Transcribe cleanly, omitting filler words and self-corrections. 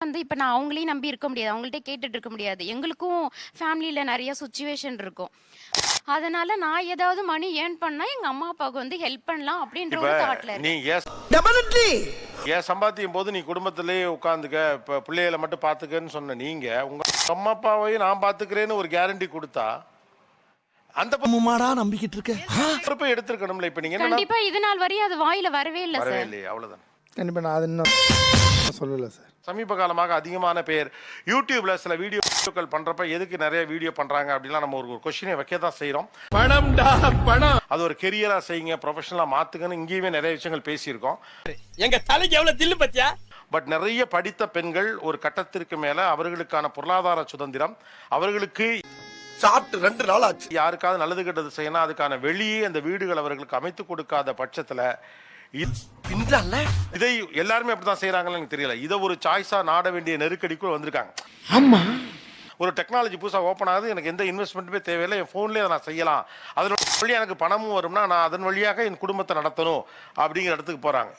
இப்ப நான் அவங்களையும் நம்பி இருக்க முடியாது. அவங்கள்ட்ட கேட்டுட்டு இருக்க முடியாது. எங்களுக்கும் ஃபேமிலில நெறைய சிச்சுவேஷன் இருக்கும். அதனால நான் ஏதாவது மணி ஏர்ன் பண்ணா எங்க அம்மா, அப்பாவுக்கு வந்து ஹெல்ப் பண்ணலாம் அப்படின்ற இப்ப ஒரு தாட்ல நீ இருக்கேன். டெபினெட்லி ஏன் சம்பாத்தியம் போது நீ குடும்பத்திலேயே உட்காந்துக்க, இப்ப பிள்ளைகளை மட்டும் பாத்துக்கன்னு சொன்ன நீங்க உங்க அம்மா அப்பாவையும் நான் பாத்துக்கிறேன்னு ஒரு கேரண்டி கொடுத்தா அந்த மாடா நம்பிக்கிட்டு இருக்க பொறுப்பை எடுத்திருக்கணும்ல. இப்ப நீங்க என்னன்னா கண்டிப்பா இது நாள் வரையும் அது வாயில வரவே இல்ல வரவே சார். இல்லையே, அவ்வளவுதான். கண்டிப்பா நான் அது இன்னும் சொல்லல சார். சமீப காலமாக அதிகமான பேர் யூடியூப்ல சில வீடியோக்கள் பண்றப்ப எதுக்கு நிறைய வீடியோ பண்றாங்க அப்படிலாம் நம்ம ஒரு கொஸ்டினை வைக்க தான் செய்யறோம். பணம் அது ஒரு கெரியரா செய்யுங்க, ப்ரொஃபஷனலா மாத்துங்கன்னு இங்கேயுமே நிறைய விஷயங்கள் பேசியிருக்கோம். எங்க தலைக்கு எவ்வளவு தில்லு பத்தியா? பட் நிறைய படித்த பெண்கள் ஒரு கட்டத்திற்கு மேல அவர்களுக்கான பொருளாதார சுதந்திரம், அவர்களுக்கு சாப்பிட்டு 2 நாள் ஆச்சு. யாருக்காவது நல்லது கெட்டது செய்யணும், அதுக்கான வெளியே அந்த வீடுகள் அவர்களுக்கு அமைத்து கொடுக்காத பட்சத்துல இதை எல்லாருமே அப்படித்தான் செய்யறாங்கன்னு எனக்கு தெரியல. இதை ஒரு சாய்ஸா நாட வேண்டிய நெருக்கடிக்குள் வந்திருக்காங்க. ஆமா ஒரு டெக்னாலஜி புதுசா ஓப்பன் ஆகுது, எனக்கு எந்த இன்வெஸ்ட்மெண்ட்டுமே தேவையில்லை, என் போன்லயே அதை நான் செய்யலாம், அதன் வழியா எனக்கு பணமும் வரும்னா நான் அதன் வழியாக என் குடும்பத்தை நடத்தணும் அப்படிங்கிற இடத்துக்கு போறாங்க.